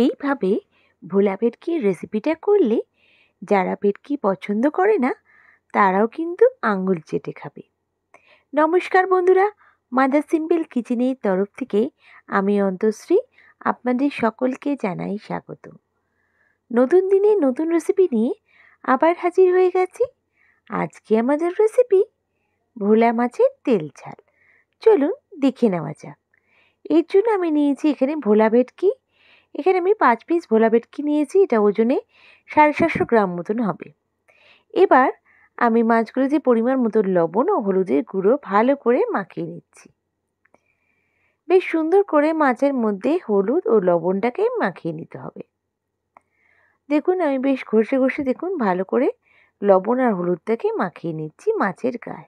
এইভাবে ভোলা ভেটকির রেসিপিটা করলে যারা ভেটকি পছন্দ করে না তারাও কিন্তু আঙুল চেটে খাবে। নমস্কার বন্ধুরা, মাদার সিম্পল কিচেনের তরফ থেকে আমি অন্তশ্রী আপনাদের সকলকে জানাই স্বাগত। নতুন দিনে নতুন রেসিপি নিয়ে আবার হাজির হয়ে গেছি। আজকে আমাদের রেসিপি ভোলা মাছের তেল ঝাল। চলুন দেখে নেওয়া যাক। এর জন্য আমি নিয়েছি এখানে ভোলা ভেটকি। এখানে আমি 5 পিস ভোলা ভেটকি নিয়েছি। এটা ওজনে 750 গ্রাম মতন হবে। এবার আমি মাছগুলোতে পরিমাণ মতো লবণ ও হলুদের গুঁড়ো ভালো করে মাখিয়ে নিচ্ছি। বেশ সুন্দর করে মাছের মধ্যে হলুদ ও লবণটাকে মাখিয়ে নিতে হবে। দেখুন আমি বেশ ঘষে ঘষে দেখুন ভালো করে লবণ আর হলুদটাকে মাখিয়ে নিচ্ছি মাছের গায়ে।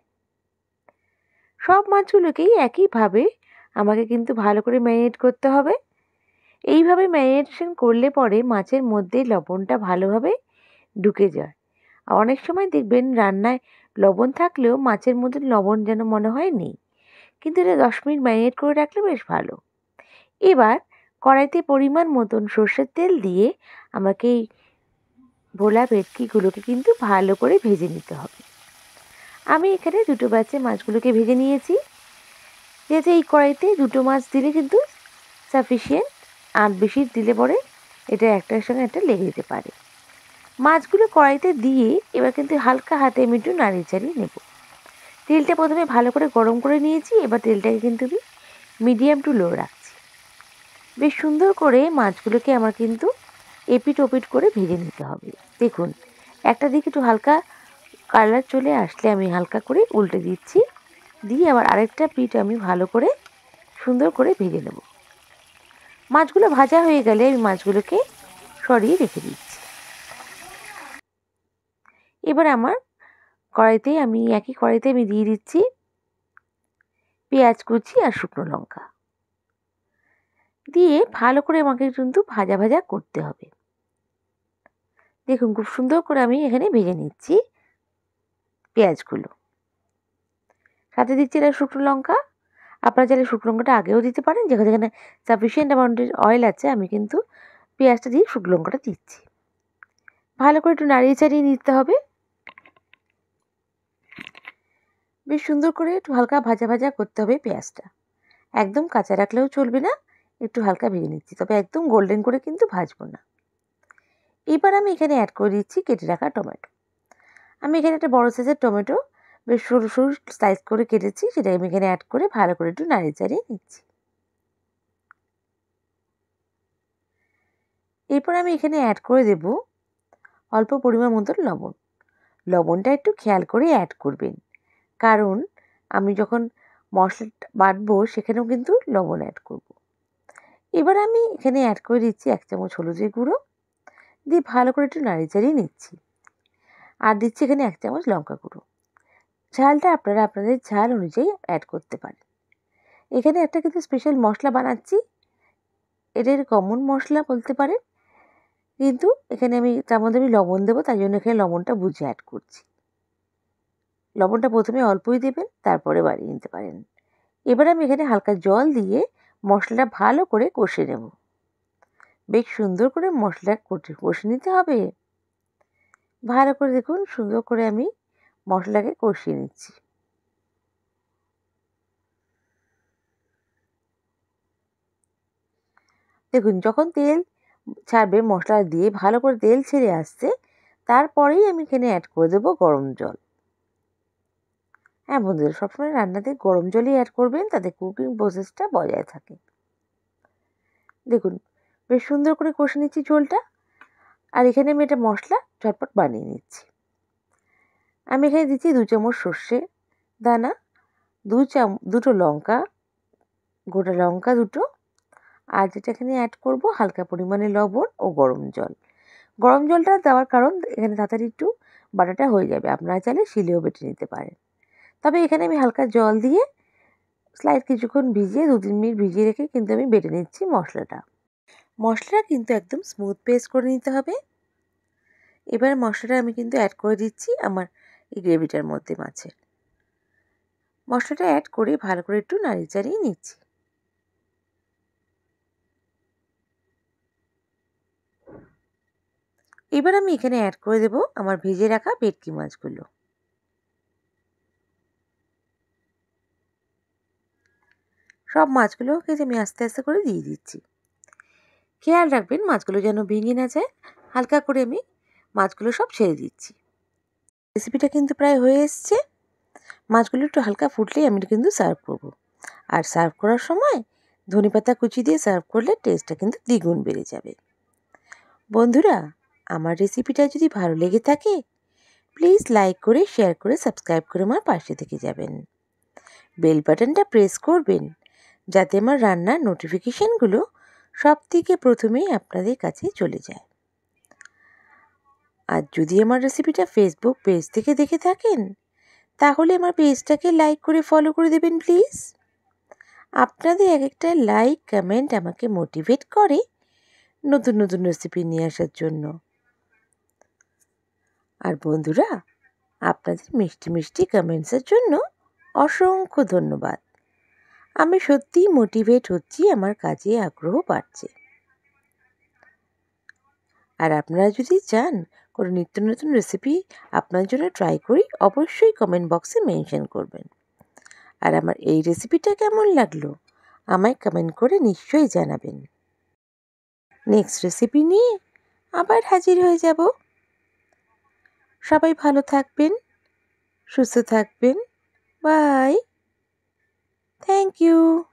সব মাছগুলোকেই একইভাবে আমাকে কিন্তু ভালো করে ম্যারিনেট করতে হবে। এইভাবে ম্যারিনেশন করলে পরে মাছের মধ্যে লবণটা ভালোভাবে ঢুকে যায়। আর অনেক সময় দেখবেন রান্নায় লবণ থাকলেও মাছের মধ্যে লবণ যেন মনে হয় নেই, কিন্তু এটা 10 মিনিট ম্যারিনেট করে রাখলে বেশ ভালো। এবার কড়াইতে পরিমাণ মতন সর্ষের তেল দিয়ে আমাকে এই ভোলা ভেটকিগুলোকে কিন্তু ভালো করে ভেজে নিতে হবে। আমি এখানে 2 ব্যাচে মাছগুলোকে ভেজে নিয়েছি। যেহেতু এই কড়াইতে 2 মাছ দিলে কিন্তু সাফিসিয়েন্ট, আর বেশি দিলে পরে এটা একটার সঙ্গে একটা লেগে যেতে পারে। মাছগুলো কড়াইতে দিয়ে এবার কিন্তু হালকা হাতে আমি একটু নাড়িয়ে চাড়িয়ে নেব। তেলটা প্রথমে ভালো করে গরম করে নিয়েছি। এবার তেলটাকে কিন্তু আমি মিডিয়াম টু লো রাখছি। বেশ সুন্দর করে মাছগুলোকে আমার কিন্তু এপিট ওপিট করে ভেজে নিতে হবে। দেখুন একটা দিকে একটু হালকা কালার চলে আসলে আমি হালকা করে উল্টে দিচ্ছি, দিয়ে আবার আরেকটা পিঠ আমি ভালো করে সুন্দর করে ভেজে নেব। মাছগুলো ভাজা হয়ে গেলে আমি মাছগুলোকে সরিয়ে রেখে দিচ্ছি। এবার আমার একই কড়াইতে আমি দিয়ে দিচ্ছি পেঁয়াজ কুচি আর শুকনো লঙ্কা দিয়ে ভালো করে আমাকে কিন্তু ভাজা ভাজা করতে হবে। দেখুন খুব সুন্দর করে আমি এখানে ভেজে নিচ্ছি পেঁয়াজগুলো। সাথে দিচ্ছি এটা শুকনো লঙ্কা। আপনারা চাইলে শুকনো লঙ্কাটা আগেও দিতে পারেন। যেখানে সাফিসিয়েন্ট অ্যামাউন্টের অয়েল আছে আমি কিন্তু পেঁয়াজটা দিয়ে শুকনো লঙ্কাটা দিচ্ছি। ভালো করে একটু নাড়িয়ে চাড়িয়ে নিতে হবে। বেশ সুন্দর করে একটু হালকা ভাজা ভাজা করতে হবে পেঁয়াজটা। একদম কাঁচা রাখলেও চলবে না, একটু হালকা ভেজে নিচ্ছি, তবে একদম গোল্ডেন করে কিন্তু ভাজবো না। এবার আমি এখানে অ্যাড করে দিচ্ছি কেটে রাখা টমেটো। আমি এখানে একটা বড় সাইজের টমেটো বেশ সরু সরু স্লাইস করে কেটেছি, সেটা আমি এখানে অ্যাড করে ভালো করে একটু নাড়িয়ে চাড়িয়ে নিচ্ছি। এরপর আমি এখানে অ্যাড করে দেব অল্প পরিমাণ মতন লবণ। লবণটা একটু খেয়াল করে অ্যাড করবেন, কারণ আমি যখন মশলাটা বাটবো সেখানেও কিন্তু লবণ অ্যাড করব। এবার আমি এখানে অ্যাড করে দিচ্ছি 1 চামচ হলুদের গুঁড়ো, দিয়ে ভালো করে একটু নাড়িয়ে চাড়িয়ে নিচ্ছি। আর দিচ্ছি এখানে 1 চামচ লঙ্কা গুঁড়ো। ঝালটা আপনারা আপনাদের ঝাল অনুযায়ী অ্যাড করতে পারেন। এখানে একটা কিন্তু স্পেশাল মশলা বানাচ্ছি, এটার কমন মশলা বলতে পারেন, কিন্তু এখানে তার মধ্যে আমি লবণ দেবো, তাই জন্য এখানে লবণটা বুঝে অ্যাড করছি। লবণটা প্রথমে অল্পই দেবেন, তারপরে বাড়িয়ে নিতে পারেন। এবার আমি এখানে হালকা জল দিয়ে মশলাটা ভালো করে কষে নেব। বেশ সুন্দর করে মশলা কষে নিতে হবে। ভালো করে দেখুন সুন্দর করে আমি মশলাকে কষিয়ে নিচ্ছি। দেখুন যখন তেল ছাড়বে মশলা দিয়ে ভালো করে তেল ছেড়ে আসছে, তারপরেই আমি এখানে অ্যাড করে দেবো গরম জল। হ্যাঁ বন্ধুরা, সবসময় রান্নাতে গরম জলই অ্যাড করবেন, তাতে কুকিং প্রসেসটা বজায় থাকে। দেখুন বেশ সুন্দর করে কষে নিচ্ছি ঝোলটা। আর এখানে আমি একটা মশলা ঝটপট বানিয়ে নিচ্ছি। আমি এখানে দিচ্ছি 2 চামচ সর্ষে দানা, দুটো লঙ্কা, গোটা লঙ্কা দুটো, আর যেটা এখানে অ্যাড করব হালকা পরিমাণে লবণ ও গরম জল। গরম জলটা দেওয়ার কারণ এখানে তাড়াতাড়ি একটু বাটাটা হয়ে যাবে। আপনারা চাইলে শিলেও বেটে নিতে পারেন, তবে এখানে আমি হালকা জল দিয়ে স্লাইড কিছুক্ষণ ভিজিয়ে 2-3 মিনিট ভিজিয়ে রেখে কিন্তু আমি বেটে নিচ্ছি মশলাটা। মশলাটা কিন্তু একদম স্মুথ পেস্ট করে নিতে হবে। এবার মশলাটা আমি কিন্তু অ্যাড করে দিচ্ছি আমার এই গ্রেভিটার মধ্যে মাছের। মশলাটা অ্যাড করে ভালো করে একটু নাড়িয়ে চাড়িয়ে নিচ্ছি। এবার আমি এখানে অ্যাড করে দেব আমার ভেজে রাখা ভেটকি মাছগুলো। সব মাছগুলোকে আমি আস্তে আস্তে করে দিয়ে দিচ্ছি। খেয়াল রাখবেন মাছগুলো যেন ভেঙে না যায়। হালকা করে আমি মাছগুলো সব ছেড়ে দিচ্ছি। রেসিপিটা কিন্তু প্রায় হয়ে এসছে। মাছগুলো একটু হালকা ফুটলেই আমি কিন্তু সার্ভ করব। আর সার্ভ করার সময় ধনেপাতা কুচি দিয়ে সার্ভ করলে টেস্টটা কিন্তু দ্বিগুণ বেড়ে যাবে। বন্ধুরা, আমার রেসিপিটা যদি ভালো লেগে থাকে প্লিজ লাইক করে, শেয়ার করে, সাবস্ক্রাইব করে আমার পাশে থেকে যাবেন। বেল বাটনটা প্রেস করবেন যাতে আমার রান্নার নোটিফিকেশানগুলো সবথেকে প্রথমেই আপনাদের কাছে চলে যায়। আর যদি আমার রেসিপিটা ফেসবুক পেজ থেকে দেখে থাকেন তাহলে আমার পেজটাকে লাইক করে ফলো করে দেবেন প্লিজ। আপনাদের এক একটা লাইক কমেন্ট আমাকে মোটিভেট করে নতুন নতুন রেসিপি নিয়ে আসার জন্য। আর বন্ধুরা, আপনাদের মিষ্টি মিষ্টি কমেন্টসের জন্য অসংখ্য ধন্যবাদ। আমি সত্যিই মোটিভেট হচ্ছি, আমার কাজে আগ্রহ বাড়ছে। আর আপনারা যদি চান কোনো নিত্য নতুন রেসিপি আপনার জন্য ট্রাই করি অবশ্যই কমেন্ট বক্সে মেনশন করবেন। আর আমার এই রেসিপিটা কেমন লাগলো আমায় কমেন্ট করে নিশ্চয়ই জানাবেন। নেক্সট রেসিপি নিয়ে আবার হাজির হয়ে যাব। সবাই ভালো থাকবেন, সুস্থ থাকবেন। বাই। Thank you.